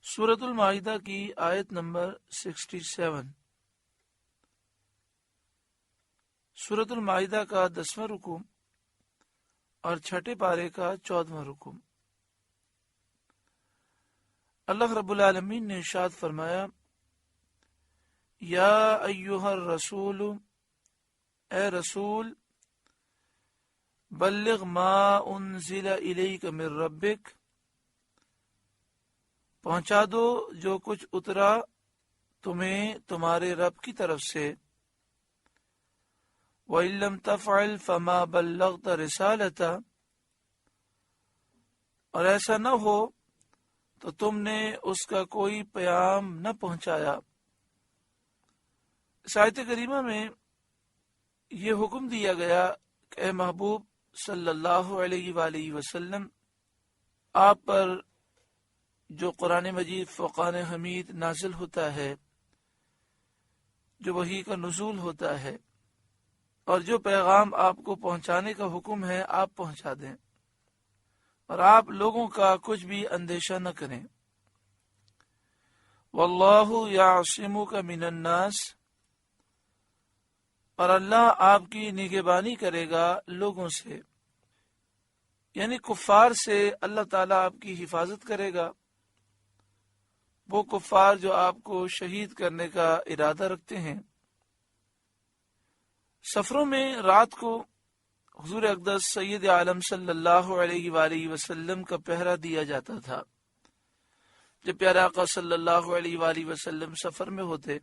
سورۃ المائدہ کی آیت نمبر 67۔ سورۃ المائدہ کا 10واں رکوع اور چھٹے پارے کا 14واں رکوع۔ اللہ رب العالمین نے ارشاد فرمایا، یا ایھا الرسول، اے رسول، بلغ ما انزل الیک من ربک، پہنچا دو جو کچھ اترا تمہیں تمہارے رب کی طرف سے، وَإِن لَّمْ تَفْعَلْ فَمَا بَلَّغْتَ رِسَالَتَهُ، اور ایسا نہ ہو تو تم نے اس کا کوئی پیام نہ پہنچایا۔ اس آیت کریمہ میں یہ حکم دیا گیا کہ اے محبوب صلی اللہ علیہ وآلہ وسلم، آپ پر جو قرآن مجید فرقان حمید نازل ہوتا ہے، جو وحی کا نزول ہوتا ہے، اور جو پیغام آپ کو پہنچانے کا حکم ہے آپ پہنچا دیں، اور آپ لوگوں کا کچھ بھی اندیشہ نہ کریں۔ واللہ یعصمک من الناس، اور اللہ آپ کی نگہبانی کرے گا لوگوں سے، یعنی کفار سے اللہ تعالیٰ آپ کی حفاظت کرے گا، وہ کفار جو آپ کو شہید کرنے کا ارادہ رکھتے ہیں۔ سفروں میں رات کو حضور اقدس سید عالم صلی اللہ علیہ وآلہ وسلم کا پہرا دیا جاتا تھا۔ جب پیارے آقا صلی اللہ علیہ وآلہ وسلم سفر میں ہوتے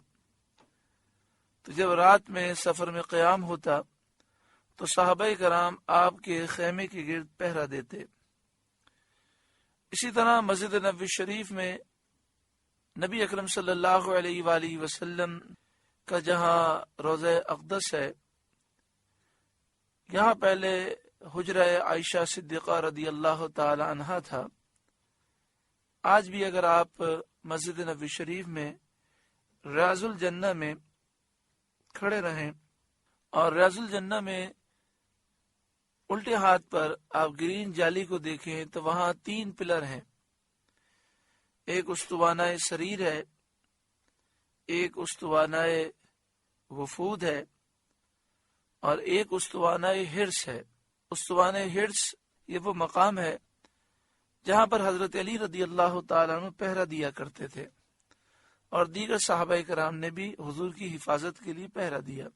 تو جب رات میں سفر میں قیام ہوتا تو صحابہ کرام آپ کے خیمے کے گرد پہرا دیتے۔ اسی طرح مسجد نبوی شریف میں نبی اکرم صلی اللہ علیہ وآلہ وسلم کا جہاں روضہ اقدس ہے، یہاں پہلے حجرہ عائشہ صدیقہ رضی اللہ تعالی عنہا تھا۔ آج بھی اگر آپ مسجد نبوی شریف میں ریاض الجنہ میں کھڑے رہیں اور ریاض الجنہ میں الٹے ہاتھ پر آپ گرین جالی کو دیکھیں تو وہاں 3 پلر ہیں، ایک استوانہ سریر ہے، ایک استوانہ وفود ہے، اور ایک استوانہ حرص ہے۔ استوانہ حرص یہ وہ مقام ہے جہاں پر حضرت علی رضی اللہ تعالیٰ عنہ پہرا دیا کرتے تھے، اور دیگر صحابہ کرام نے بھی حضور کی حفاظت کے لیے پہرا دیا۔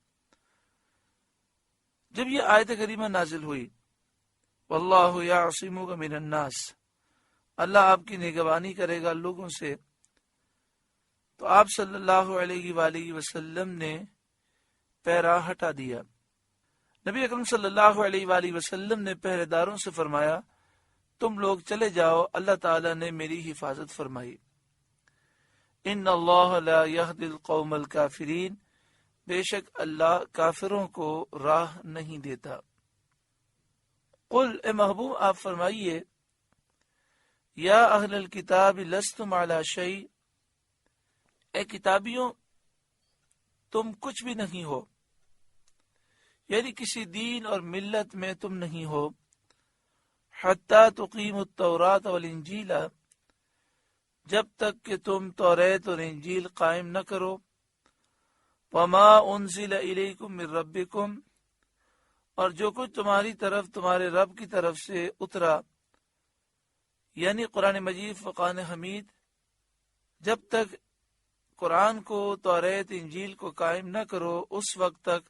جب یہ آیت کریمہ نازل ہوئی، واللہ یعصمک من الناس، اللہ آپ کی نگہبانی کرے گا لوگوں سے، تو آپ صلی اللہ علیہ وآلہ وسلم نے پہرا ہٹا دیا۔ نبی اکرم صلی اللہ علیہ وآلہ وسلم نے پہرے داروں سے فرمایا، تم لوگ چلے جاؤ، اللہ تعالیٰ نے میری حفاظت فرمائی۔ ان اللہ لا یہدی القوم الکافرین، بے شک اللہ کافروں کو راہ نہیں دیتا۔ قل، اے محبوب آپ فرمائیے، یا اہل الکتاب لستم علی شیء، اے کتابیوں تم کچھ بھی نہیں ہو، یعنی کسی دین اور ملت میں تم نہیں ہو، حتی تقیموا التوراۃ والانجیل، جب تک کہ تم توریت اور انجیل قائم نہ کرو، وما انزل الیکم من ربکم، اور جو کچھ تمہاری طرف تمہارے رب کی طرف سے اترا، یعنی قرآن مجید فرقان حمید، جب تک قرآن کو توریت انجیل کو قائم نہ کرو اس وقت تک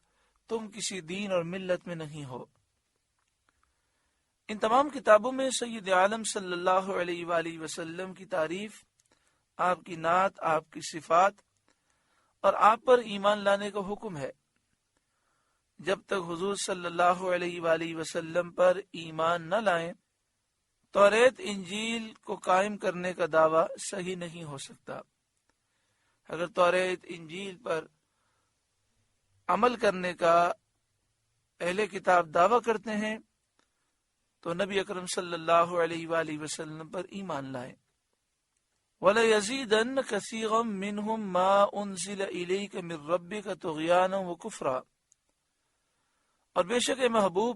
تم کسی دین اور ملت میں نہیں ہو۔ ان تمام کتابوں میں سید عالم صلی اللہ علیہ وآلہ وسلم کی تعریف، آپ کی نعت، آپ کی صفات اور آپ پر ایمان لانے کا حکم ہے۔ جب تک حضور صلی اللہ علیہ وآلہ وسلم پر ایمان نہ لائیں، توریت انجیل کو قائم کرنے کا دعویٰ صحیح نہیں ہو سکتا۔ اگر توریت انجیل پر عمل کرنے کا اہل کتاب دعویٰ کرتے ہیں تو نبی اکرم صلی اللہ علیہ وآلہ وسلم پر ایمان لائیں۔ وَلَيَزِيدَنَّ كَثِيرًا مِّنْهُمْ مَا أُنزِلَ إِلَيْكَ مِن رَّبِّكَ طُغْيَانًا وَكُفْرًا، اور بے شک اے محبوب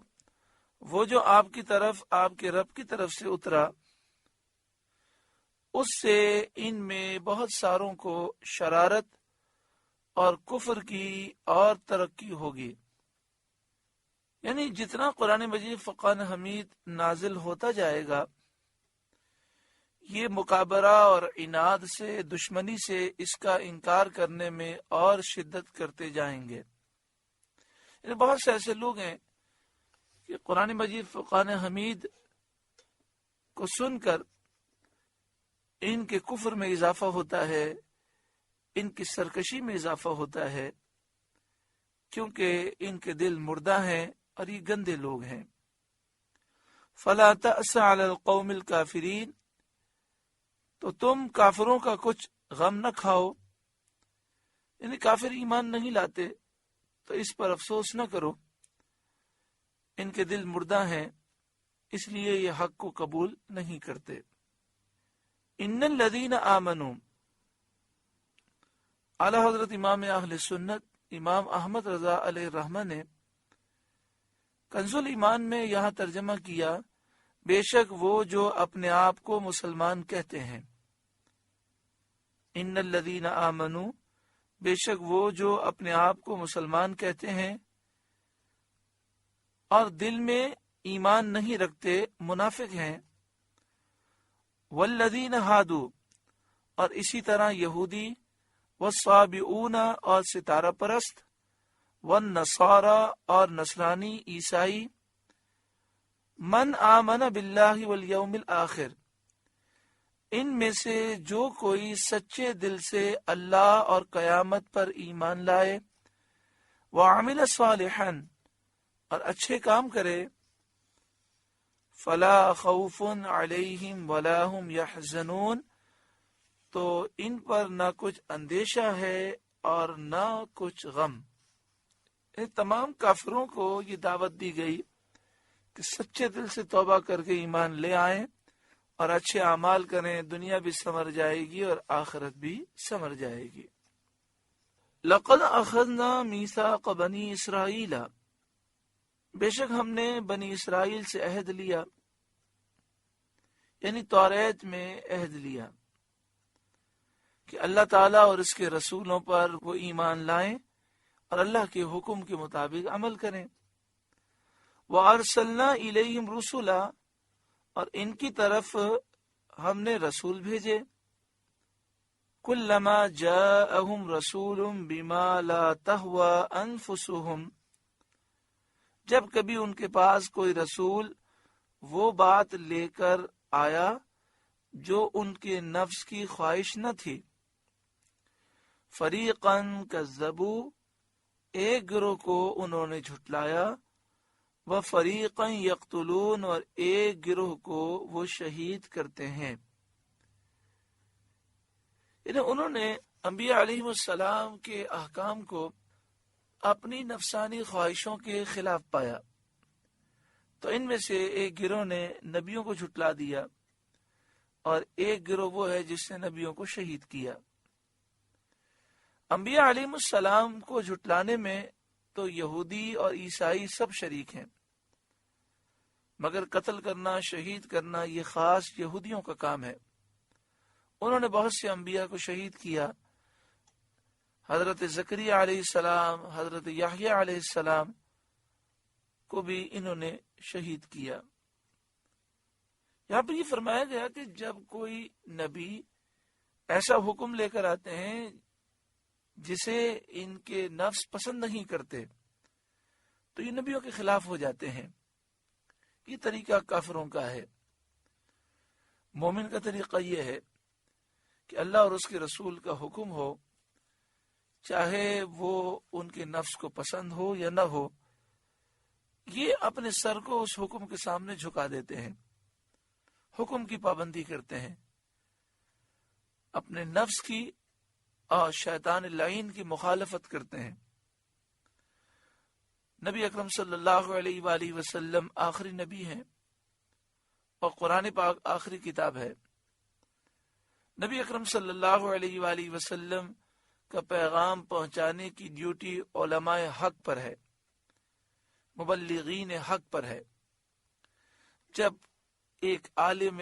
وہ جو آپ کی طرف آپ کے رب کی طرف سے اترا، اس سے ان میں بہت ساروں کو شرارت اور کفر کی اور ترقی ہوگی. یعنی جتنا قرآن مجید فرقان حمید نازل ہوتا جائے گا یہ مکابرہ اور عناد سے دشمنی سے اس کا انکار کرنے میں اور شدت کرتے جائیں گے. یعنی بہت سے ایسے لوگ ہیں کہ قرآن مجید فرقان حمید کو سن کر ان کے کفر میں اضافہ ہوتا ہے، ان کی سرکشی میں اضافہ ہوتا ہے، کیونکہ ان کے دل مردہ ہیں اور یہ گندے لوگ ہیں. فلا تأس علی القوم الکافرین، تو تم کافروں کا کچھ غم نہ کھاؤ. یعنی کافر ایمان نہیں لاتے تو اس پر افسوس نہ کرو، ان کے دل مردہ ہیں اس لیے یہ حق کو قبول نہیں کرتے. ان الذین آمنوا، اعلی حضرت امام اہل سنت امام احمد رضا علیہ الرحمہ نے کنز الایمان میں یہاں ترجمہ کیا بے شک وہ جو اپنے آپ کو مسلمان کہتے ہیں. ان الذین آمنوا، بے شک وہ جو اپنے آپ کو مسلمان کہتے ہیں اور دل میں ایمان نہیں رکھتے منافق ہیں. والذین ہادوا، اور اسی طرح یہودی، والصابئون، اور ستارہ پرست، والنصارى، اور نصرانی عیسائی، من آمن باللہ والیوم الآخر، ان میں سے جو کوئی سچے دل سے اللہ اور قیامت پر ایمان لائے، وعمل صالحا، اور اچھے کام کرے، فلا خوف علیہم ولا هم یحزنون، تو ان پر نہ کچھ اندیشہ ہے اور نہ کچھ غم. ان تمام کافروں کو یہ دعوت دی گئی کہ سچے دل سے توبہ کر کے ایمان لے آئیں اور اچھے اعمال کریں، دنیا بھی سمر جائے گی اور آخرت بھی سمر جائے گی. لقد اخذنا میثاق بنی اسرائیل، بے شک ہم نے بنی اسرائیل سے عہد لیا، یعنی توریت میں عہد لیا کہ اللہ تعالیٰ اور اس کے رسولوں پر وہ ایمان لائیں اور اللہ کے حکم کے مطابق عمل کریں. وَأَرْسَلْنَا إِلَيْهِمْ رُسُلًا، اور ان کی طرف ہم نے رسول بھیجے. كُلَّمَا جَاءَهُمْ رَسُولٌ بِمَا لَا تَهْوَى أَنفُسُهُمْ، جب کبھی ان کے پاس کوئی رسول وہ بات لے کر آیا جو ان کے نفس کی خواہش نہ تھی، فَرِيقًا كَذَّبُوا، ایک گروہ کو انہوں نے جھٹلایا، وَفَرِيقًا يَقْتُلُونَ، اور ایک گروہ کو وہ شہید کرتے ہیں. انہوں نے انبیاء علیہ السلام کے احکام کو اپنی نفسانی خواہشوں کے خلاف پایا، تو ان میں سے ایک گروہ نے نبیوں کو جھٹلا دیا اور ایک گروہ وہ ہے جس نے نبیوں کو شہید کیا. انبیاء علیہ السلام کو جھٹلانے میں تو یہودی اور عیسائی سب شریک ہیں، مگر قتل کرنا، شہید کرنا یہ خاص یہودیوں کا کام ہے. انہوں نے بہت سے انبیاء کو شہید کیا. حضرت زکریا علیہ السلام، حضرت یحییٰ علیہ السلام کو بھی انہوں نے شہید کیا. یہاں پر یہ فرمایا گیا کہ جب کوئی نبی ایسا حکم لے کر آتے ہیں جسے ان کے نفس پسند نہیں کرتے تو یہ نبیوں کے خلاف ہو جاتے ہیں. یہ طریقہ کافروں کا ہے. مومن کا طریقہ یہ ہے کہ اللہ اور اس کے رسول کا حکم ہو، چاہے وہ ان کے نفس کو پسند ہو یا نہ ہو، یہ اپنے سر کو اس حکم کے سامنے جھکا دیتے ہیں، حکم کی پابندی کرتے ہیں، اپنے نفس کی اور شیطان اللعین کی مخالفت کرتے ہیں. نبی اکرم صلی اللہ علیہ وآلہ وسلم آخری نبی ہیں اور قرآن پاک آخری کتاب ہے. نبی اکرم صلی اللہ علیہ وآلہ وسلم کا پیغام پہنچانے کی ڈیوٹی علماء حق پر ہے، مبلغین حق پر ہے. جب ایک عالم